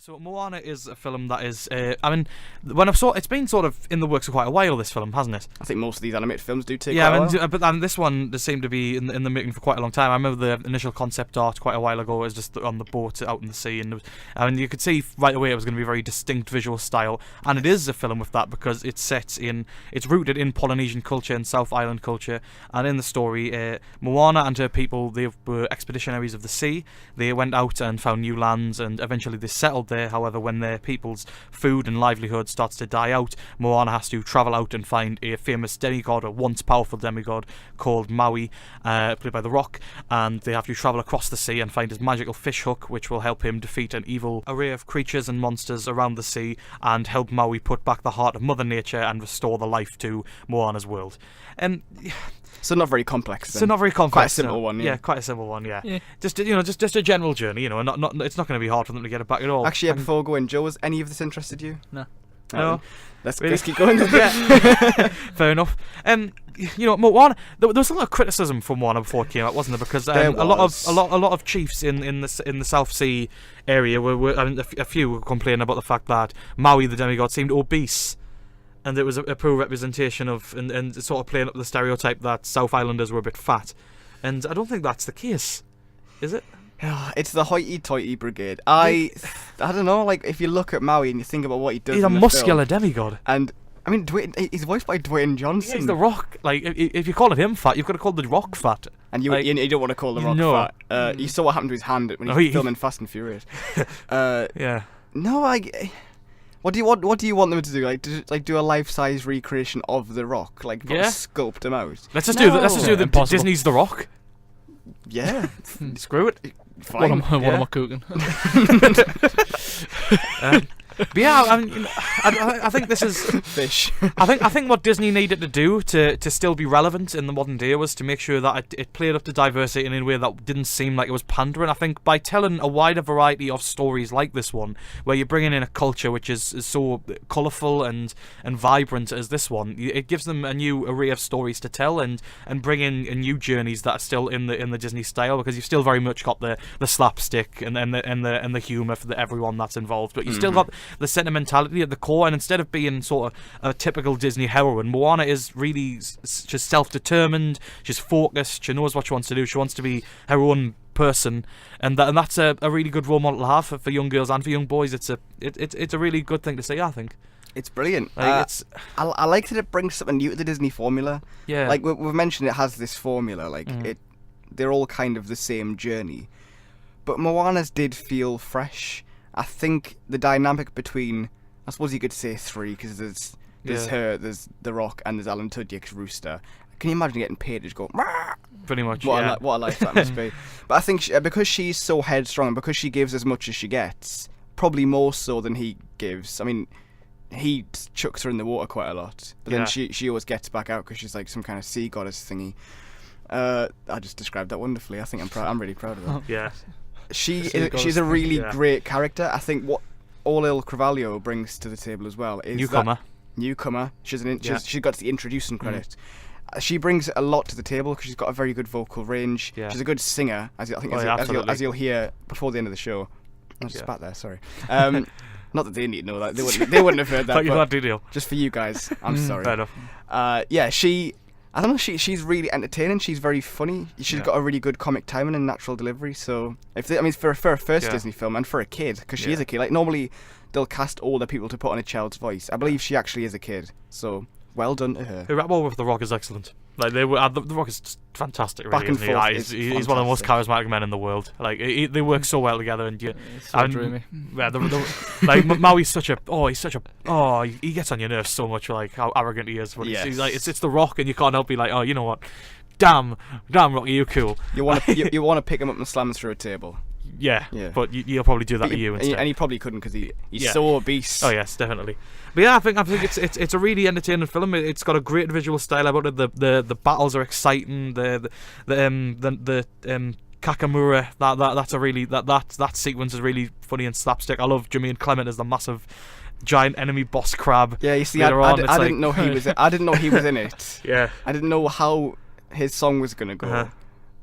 So Moana is a film that is, I mean, when I've saw it's been sort of in the works for quite a while. This film, hasn't it? I think most of these animated films do take quite a while. But this one they seem to be in the making for quite a long time. I remember the initial concept art quite a while ago. It was just on the boat out in the sea, and you could see right away it was going to be a very distinct visual style, and it is a film with that because it's rooted in Polynesian culture and South Island culture, and in the story, Moana and her people, they were expeditionaries of the sea. They went out and found new lands, and eventually they settled there. However, when their people's food and livelihood starts to die out, Moana has to travel out and find a famous demigod, a once powerful demigod called Maui, played by The Rock, and they have to travel across the sea and find his magical fish hook, which will help him defeat an evil array of creatures and monsters around the sea and help Maui put back the heart of Mother Nature and restore the life to Moana's world. So not very complex. Then. So not very complex. Quite a simple one. Yeah, quite a simple one. Yeah. Just a general journey. And it's not going to be hard for them to get it back at all. Actually, before going, Joe, has any of this interested you? No. No. Let's keep going. Fair enough. Moana. There was a lot of criticism from Moana before it came out, wasn't there? Because a lot of chiefs in the South Sea area a few were complaining about the fact that Maui, the demigod, seemed obese. And it was a poor representation of, and sort of playing up the stereotype that South Islanders were a bit fat. And I don't think that's the case, is it? It's the hoity-toity brigade. I don't know, like, if you look at Maui and you think about what he does he's a muscular demigod. And, I mean, he's voiced by Dwayne Johnson. Yeah, he's The Rock. Like, if you call him fat, you've got to call The Rock fat. And you don't want to call The Rock fat. You saw what happened to his hand when he was filming Fast and Furious. Yeah. No, What do you want them to do? Like, do a life-size recreation of The Rock? Like, sculpt him out? Let's just do the Disney's The Rock. Yeah. Screw it. Fine. What am I cooking? But yeah, I think this is fish. I think what Disney needed to do to still be relevant in the modern day was to make sure that it played up to diversity in a way that didn't seem like it was pandering. I think by telling a wider variety of stories like this one, where you're bringing in a culture which is so colourful and vibrant as this one, it gives them a new array of stories to tell and bring in new journeys that are still in the Disney style, because you've still very much got the slapstick and the humour for everyone that's involved, but you've still got the sentimentality at the core. And instead of being sort of a typical Disney heroine, Moana is really she's self-determined, she's focused, she knows what she wants to do, she wants to be her own person, and that's a really good role model to have for young girls and for young boys. It's a really good thing to see, I think. It's brilliant. I like that it brings something new to the Disney formula. Yeah. Like we've mentioned, it has this formula. Like they're all kind of the same journey, but Moana's did feel fresh. I think the dynamic between, I suppose you could say three, because there's her, there's The Rock, and there's Alan Tudyk's Rooster. Can you imagine getting paid to just go, Rah! Pretty much, what a life that must be. But I think because she's so headstrong, because she gives as much as she gets, probably more so than he gives. I mean, he chucks her in the water quite a lot, but then she always gets back out because she's like some kind of sea goddess thingy. I just described that wonderfully. I think I'm really proud of that. Yeah. She's a really great character. I think what Auli'i Cravalho brings to the table as well is newcomer. She's got the introducing credit. She brings a lot to the table because she's got a very good vocal range. Yeah. She's a good singer, as you'll hear before the end of the show. I just spat there. Sorry. Not that they need to know that. They wouldn't have heard that. But just for you guys, I'm sorry. Fair enough. I don't know. She's really entertaining. She's very funny. She's got a really good comic timing and natural delivery. So for a first Disney film and for a kid, because she is a kid. Like normally, they'll cast older people to put on a child's voice. I believe she actually is a kid. So well done to her. Her rap with The Rock is excellent. Like The Rock is just fantastic. Really, back and forth. He's one of the most charismatic men in the world. Like they work so well together, and it's so dreamy. Yeah, like Maui's he gets on your nerves so much. Like how arrogant he is. But he's like it's The Rock, and you can't help be like, oh, you know what? Damn, Rocky, you're cool. You want to pick him up and slam him through a table. Yeah, but you'll probably do that to you instead. And he probably couldn't because he's so obese. Oh yes, definitely. But yeah, I think it's a really entertaining film. It's got a great visual style about it. The battles are exciting. The Kakamura that sequence is really funny and slapstick. I love Jermaine Clement as the massive giant enemy boss crab. Yeah, you see, I didn't know he was. I didn't know he was in it. Yeah, I didn't know how his song was gonna go.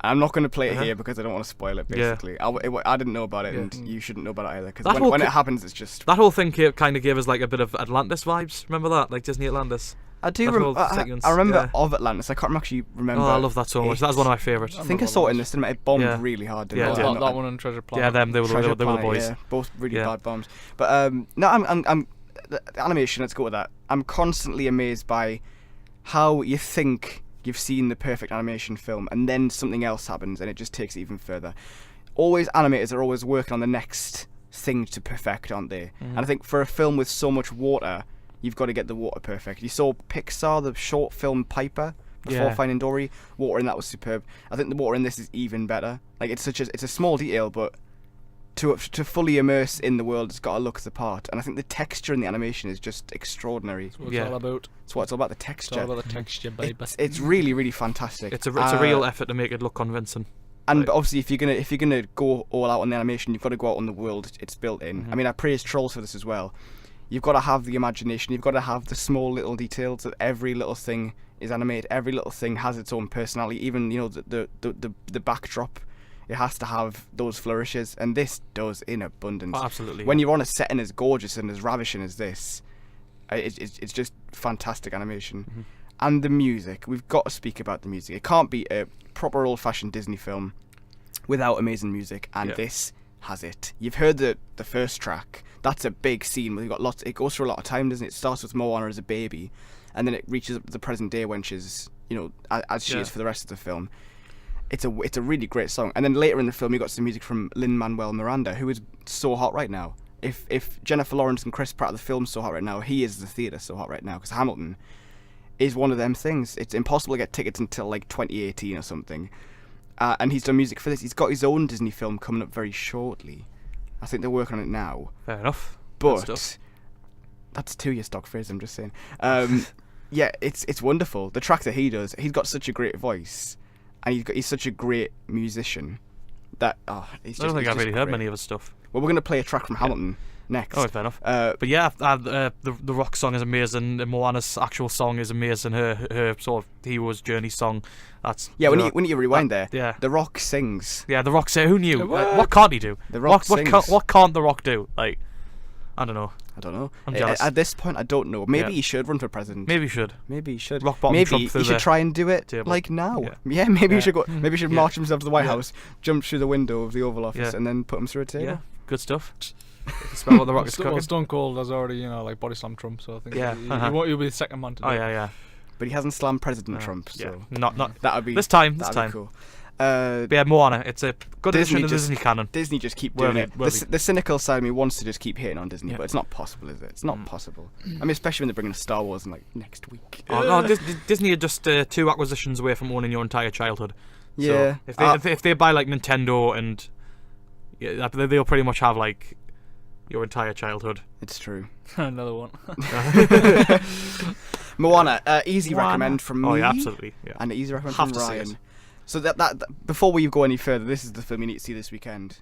I'm not going to play it here because I don't want to spoil it, basically. I didn't know about it, and you shouldn't know about it either, because when it happens, it's just... That whole thing kind of gave us like a bit of Atlantis vibes. Remember that? Like Disney Atlantis? I do I remember of Atlantis. I can't actually remember. Oh, I love that so much. That's one of my favourites. I think I saw it in the cinema. It bombed really hard, didn't it? That one and Treasure Planet. Yeah, they were the boys. Yeah, both really bad bombs. But no, I'm the animation, let's go with that. I'm constantly amazed by how you think you've seen the perfect animation film and then something else happens and it just takes it even further. Animators are always working on the next thing to perfect, aren't they? And I think for a film with so much water, you've got to get the water perfect. You saw Pixar, the short film Piper, before Finding Dory. Water in that was superb. I think the water in this is even better. Like it's a small detail, but to fully immerse in the world, it's got to look the part. And I think the texture in the animation is just extraordinary. That's what it's all about. It's what it's all about, the texture. It's all about the texture, baby. It's really, really fantastic. It's a real effort to make it look convincing. And obviously, if you're gonna go all out on the animation, you've got to go out on the world it's built in. I mean, I praise Trolls for this as well. You've got to have the imagination. You've got to have the small little details that every little thing is animated. Every little thing has its own personality. Even the backdrop, it has to have those flourishes, and this does in abundance. Oh, absolutely. When you're on a setting as gorgeous and as ravishing as this, it's just fantastic animation. And the music, we've got to speak about the music. It can't be a proper old-fashioned Disney film without amazing music, and this has it. You've heard the first track. That's a big scene where you've got lots. It goes through a lot of time, doesn't it? It starts with Moana as a baby, and then it reaches up to the present day when she's, as she is for the rest of the film. It's a really great song. And then later in the film, you got some music from Lin-Manuel Miranda, who is so hot right now. If Jennifer Lawrence and Chris Pratt are the film so hot right now, he is the theatre so hot right now, because Hamilton is one of them things. It's impossible to get tickets until like 2018 or something. And he's done music for this. He's got his own Disney film coming up very shortly. I think they're working on it now. Fair enough. But that's 2 years stock phrase, I'm just saying. Yeah, it's wonderful. The track that he does, he's got such a great voice, and he's such a great musician that he's just, I don't think I've really heard great. many of his stuff. Well, we're going to play a track from Hamilton next. Oh, fair enough. But yeah, the rock song is amazing. Moana's actual song is amazing. Her sort of hero's journey song. That's when you rewind there. Yeah, the Rock sings. Yeah, the Rock sings. Who knew? What can't he do? The Rock sings. What can't the Rock do? Like, I don't know. I'm jealous. At this point, I don't know. Maybe he should run for president. Maybe he should. Rock bottom maybe Trump he should try and do it like now. Yeah, maybe he should go. Maybe he should march himself to the White House, jump through the window of the Oval Office, and then put him through a table. Yeah, good stuff. Smell what the Rock is cooking. Well, Stone Cold has already, body slammed Trump, so I think you'll be the second man to do it. Yeah. But he hasn't slammed President Trump, so not that would be this time. Cool. Yeah, Moana. It's a good addition to the Disney canon. Disney just keep doing it. The cynical side of me wants to just keep hitting on Disney, but it's not possible, is it? It's not possible. I mean, especially when they're bringing Star Wars in like next week. No, Disney are just 2 acquisitions away from owning your entire childhood. Yeah. So if they buy like Nintendo and they'll pretty much have like your entire childhood. It's true. Another one. Moana, easy recommend from me. Oh yeah, absolutely. Yeah. And an easy recommend from Ryan. So that before we go any further, this is the film you need to see this weekend.